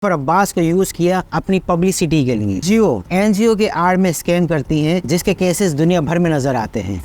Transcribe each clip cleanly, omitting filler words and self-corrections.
पर अब्बास को यूज किया अपनी पब्लिसिटी के लिए। जियो एनजीओ के आड़ में स्कैम करती हैं, जिसके केसेस दुनिया भर में नजर आते हैं।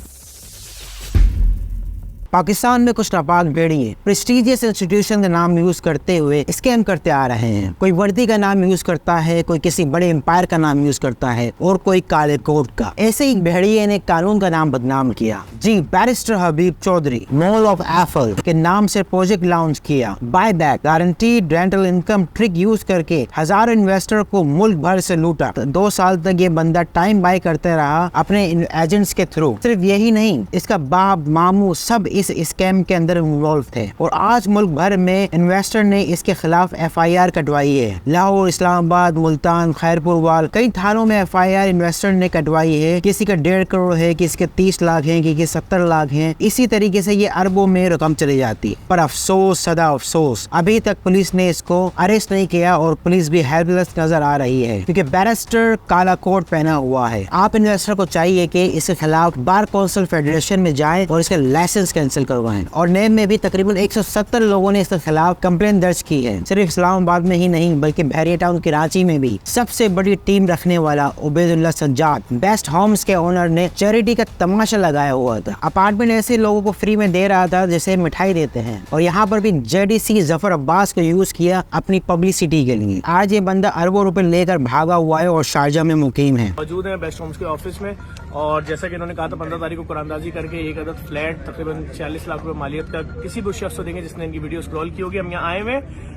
पाकिस्तान में कुछ नापाक भेड़िए प्रेस्टीजियस इंस्टीट्यूशन का नाम यूज करते हुए स्कैम करते आ रहे हैं। कोई वर्दी का नाम यूज करता है, कोई किसी बड़े एम्पायर का नाम यूज करता है और कोई काले कोट का। ऐसे ही भेड़िए ने कानून का नाम बदनाम किया। जी, barrister Habib Chaudhry mall of Eiffel के नाम से प्रोजेक्ट लॉन्च किया। Buy back guaranteed rental income trick use करके हजारों इन्वेस्टर को मुल्क भर से लूटा। 2 साल तक ये बंदा टाइम बाय करते रहा अपने एजेंट्स के थ्रू। सिर्फ यही नहीं, इसका बाप मामू सब इस स्कैम के अंदर इन्वॉल्व थे और आज मुल्क भर में इन्वेस्टर ने इसके खिलाफ FIR कटवाई है। लाहौर, इस्लामाबाद, मुल्तान, खैरपुर वाल कई थानों में FIR इन्वेस्टर ने कटवाई है। किसी का 1.5 करोड़ है, किसी के 30 लाख है, किसी के 70 लाख है। इसी तरीके से ये अरबों में रकम चली जाती है। पर अफसोस सदा अफसोस, अभी तक पुलिस ने इसको अरेस्ट नहीं किया और पुलिस भी हेल्पलेस नजर आ रही है क्योंकि बैरिस्टर काला कोट पहना हुआ है। आप इन्वेस्टर को चाहिए कि इसके खिलाफ बार कौंसिल फेडरेशन में जाए और इसका लाइसेंस कैंसिल करवाएं। और नेम में भी तकरीबन 170 लोगों ने इसके खिलाफ कंप्लेंट दर्ज की है। सिर्फ इस्लामाबाद में ही नहीं बल्कि बहरिया टाउन कराची में भी। सबसे बड़ी टीम रखने वाला उबैदुल्लाह सज्जाद बेस्ट होम्स के ओनर ने चैरिटी का तमाशा लगाया हुआ था। अपार्टमेंट ऐसे लोगों को फ्री में दे रहा था जैसे मिठाई देते हैं। और यहाँ पर भी JDC जफर अब्बास को यूज किया अपनी पब्लिसिटी के लिए। आज ये बंदा अरबों रुपए लेकर भागा हुआ है और शारजा में मुकीम है। मौजूद है बेस्ट होम्स के ऑफिस में और जैसा कि इन्होंने कहा था 15 तारीख को कुरानदाजी करके एक अदद फ्लैट तकरीबन 46 लाख रुपए मालियत का किसी भी शख्स को देंगे जिसने इनकी वीडियो स्क्रॉल की होगी। हम यहाँ आए हुए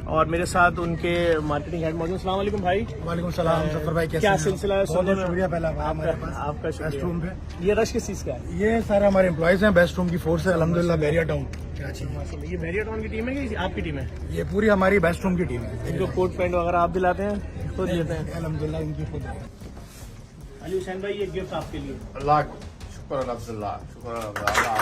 और मेरे साथ उनके मार्केटिंग हेड मौजूद। अस्सलाम वालेकुम भाई। वालेकुम सलाम सफर भाई, कैसे क्या हैं? सिलसिला है? बहुत बहुत शुक्रिया पहला आपका बेस्ट रूम शुक्रिया। पे। ये रश किस चीज का है? ये सारे हमारे एम्प्लॉयज हैं, बेस्ट रूम की फोर्स है अल्हम्दुलिल्लाह बहरिया टाउन कराची में। ये बहरिया टाउन की टीम है कि आपकी टीम है? ये पूरी हमारी बेस्ट रूम की टीम है। इनको कोट पैंट वगैरह आप दिलाते हैं, खुद देते हैं? अल्हम्दुलिल्लाह इनकी खुद है। अली हुसैन भाई, ये गिफ्ट आपके लिए। अल्लाह शुक्र अल्हम्दुलिल्लाह, शुक्र अल्लाह।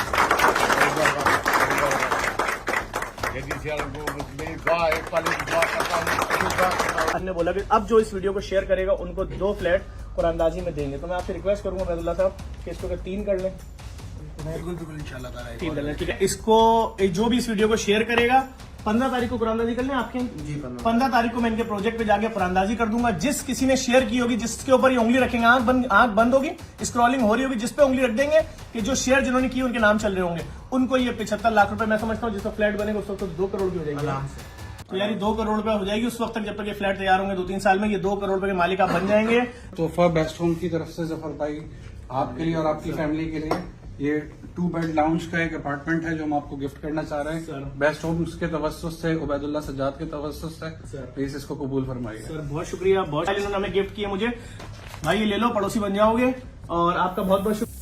ने बोला कि अब जो इस वीडियो को शेयर करेगा उनको 2 फ्लैट कुरानदाजी में देंगे। तो मैं आपसे रिक्वेस्ट करूंगा अब्दुल्ला साहब कि इसको 3 कर लें। बिल्कुल बिल्कुल इंशाल्लाह ताला 3 कर लें, ठीक है। इसको जो भी इस वीडियो को शेयर करेगा 15 तारीख को कुरानदाजी कर लें आपके जी। 15 तारीख को मैं इनके प्रोजेक्ट पे जाके कुरानदाजी कर दूंगा। जिस किसी ने शेयर की होगी, जिसके ऊपर ये उंगली रखेंगे, आंख बंद होगी, स्क्रॉलिंग हो रही होगी, जिस पे उंगली रख देंगे कि जो शेयर जिन्होंने की उनके नाम चल रहे होंगे, उनको ये 75 लाख रुपए मैं समझता हूँ जिसका फ्लैट बनेगा उस वक्त 2 करोड़ की हो जाएगी। तो यार 2 करोड़ रुपए हो जाएगी उस वक्त तक, जब तक ये फ्लैट तैयार होंगे 2-3 साल में ये 2 करोड़ रुपए के मालिक आप बन जाएंगे। तोहफा बेस्ट होम की तरफ से जफर भाई आपके लिए और आपकी फैमिली के लिए ये 2 बेड लाउंज का एक अपार्टमेंट है जो हम आपको गिफ्ट करना चाह रहे हैं। बेस्ट होम्स के तवस्सुस से, उबैदुल्लाह सज्जाद के तवस्सुस से प्लीज इसको कबूल फरमाइए। सर बहुत शुक्रिया, बहुत इन्होंने हमें गिफ्ट किया मुझे। भाई ये ले लो, पड़ोसी बन जाओगे और आपका बहुत बहुत शुक्रिया।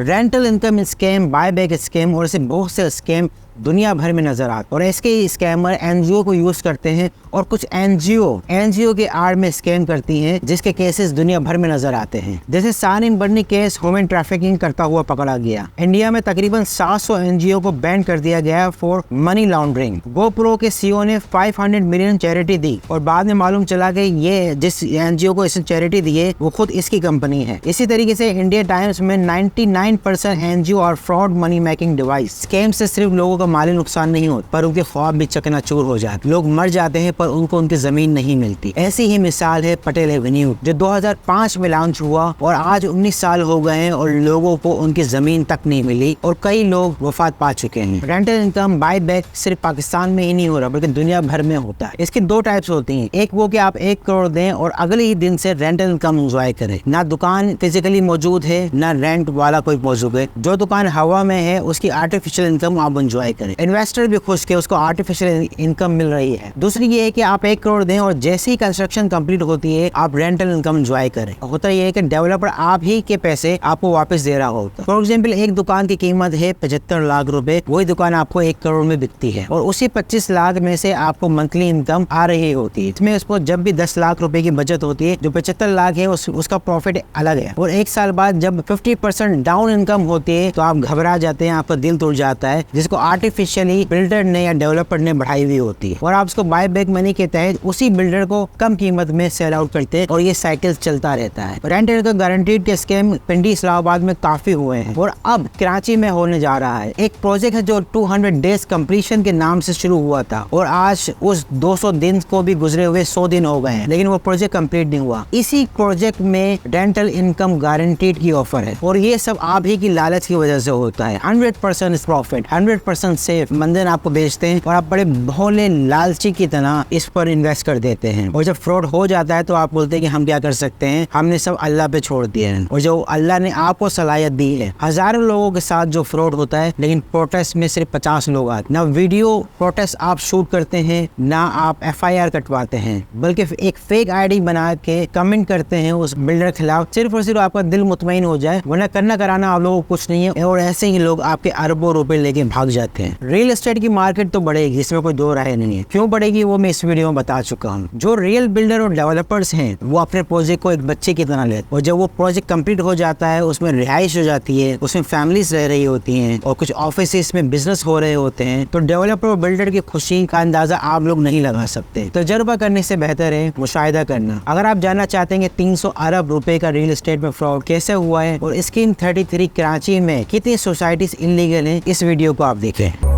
Rental income scam, buyback scam और ऐसे बहुत से स्कैम दुनिया भर में नजर आते और इसके स्कैमर NGO को यूज करते हैं और कुछ NGO के आड़ में स्कैम करती हैं, जिसके केसेस दुनिया भर में नजर आते हैं। जैसे सानिम बर्नी केस ह्यूमन ट्रैफिकिंग करता हुआ पकड़ा गया। इंडिया में तकरीबन 700 NGO को बैन कर दिया गया फॉर मनी लॉन्ड्रिंग। GoPro के CEO ने 500 मिलियन चैरिटी दी और बाद में मालूम चला कि ये जिस NGO को इसने चैरिटी दी है वो खुद इसकी कंपनी है। इसी तरीके से इंडिया टाइम्स में 99% NGO और fraud money making device. Scam से सिर्फ लोगों का माली नुकसान नहीं होता पर उनके ख्वाब भी चकनाचूर हो जाते। लोग मर जाते हैं पर उनको उनकी जमीन नहीं मिलती। ऐसी ही मिसाल है पटेल एवेन्यू जो 2005 में लॉन्च हुआ और आज 19 साल हो गए हैं और लोगों को उनकी जमीन तक नहीं मिली और कई लोग वफात पा चुके हैं। रेंटल इनकम बाय बैक सिर्फ पाकिस्तान में ही नहीं हो रहा बल्कि दुनिया भर में होता है। इसकी 2 टाइप्स होती हैं। एक वो कि आप 1 करोड़ दें और अगले ही दिन से रेंटल इनकम एंजॉय करें। ना दुकान फिजिकली मौजूद है ना रेंट वाला कोई मौजूद है। जो दुकान हवा में है उसकी आर्टिफिशियल इनकम आप एंजॉय करें। इन्वेस्टर भी खुश के उसको आर्टिफिशियल इनकम मिल रही है। दूसरी ये है कि आप 1 करोड़ दें और जैसे ही कंस्ट्रक्शन कंप्लीट होती है आप रेंटल इनकम एंजॉय करें। होता यह है कि डेवलपर आप ही के पैसे आपको वापस दे रहा होता है। फॉर एग्जाम्पल एक दुकान की कीमत है 75 लाख रुपए, वही दुकान आपको 1 करोड़ में बिकती है और उसी 25 लाख में से आपको मंथली इनकम आ रही होती है। इसमें उसको जब भी 10 लाख रुपए की बचत होती है, जो 75 लाख है उसका प्रॉफिट अलग है। और 1 साल बाद जब 50% डाउन डाउन इनकम होती है तो आप घबरा जाते हैं, आपका दिल टूट जाता है, जिसको आर्टिफिशियली बिल्डर ने या डेवलपर ने बढ़ाई हुई होती है, और आप उसको बाय बैक मनी के तहत उसी बिल्डर को कम कीमत में सेल आउट करते हैं और ये साइकिल चलता रहता है। रेंट का गारंटीड के स्कैम पिंडी इस्लामाबाद में काफी हुए हैं और अब कराची में होने जा रहा है। एक प्रोजेक्ट है जो 200 डेज कंप्लीशन के नाम से शुरू हुआ था और आज उस 200 दिन को भी गुजरे हुए 100 दिन हो गए हैं, लेकिन वो प्रोजेक्ट कंप्लीट नहीं हुआ। इसी प्रोजेक्ट में रेंटल इनकम गारंटीड की ऑफर है और ये सब आप ही की लालच की वजह से होता है। 100% प्रॉफिट, 100% सेफ मंदिर आपको बेचते हैं और आप बड़े भोले लालची की तरह इस पर इन्वेस्ट कर देते हैं, और जब फ्रॉड हो जाता है तो आप बोलते हैं कि हम क्या कर सकते हैं, हमने सब अल्लाह पे छोड़ दिया है। और जो अल्लाह ने आपको सलाहियत दी है, हजारों लोगों के साथ जो फ्रॉड होता है, लेकिन प्रोटेस्ट में सिर्फ 50 लोग आते। ना वीडियो प्रोटेस्ट आप शूट करते हैं, ना आप FIR कटवाते हैं, बल्कि एक फेक ID बना के कमेंट करते हैं उस बिल्डर के खिलाफ, सिर्फ और सिर्फ आपका दिल मुतमईन हो जाए, वरना करना कराना आप लोगों को कुछ नहीं है। और ऐसे ही लोग आपके अरबों रुपए लेके भाग जाते हैं। रियल एस्टेट की मार्केट तो बढ़ेगी, इसमें कोई दो राय नहीं है। क्यों बढ़ेगी वो मैं इस वीडियो में बता चुका हूँ। जो रियल बिल्डर और डेवलपर्स हैं वो अपने प्रोजेक्ट को एक बच्चे की तरह लेते, और जब वो प्रोजेक्ट कंप्लीट हो जाता है, उसमें रिहाइश हो जाती है, उसमें फैमिलीज रह रही होती हैं और कुछ ऑफिस में बिजनेस हो रहे होते हैं, तो डेवलपर और बिल्डर की खुशी का अंदाजा आप लोग नहीं लगा सकते। तजुर्बा करने से बेहतर है मुशाहिदा करना। अगर आप जानना चाहते हैं कि 300 अरब रुपए का रियल एस्टेट में फ्रॉड कैसे हुआ है और स्कीम 33 कराची में कितनी सोसाइटीज इलीगल हैं, इस वीडियो को आप देखें।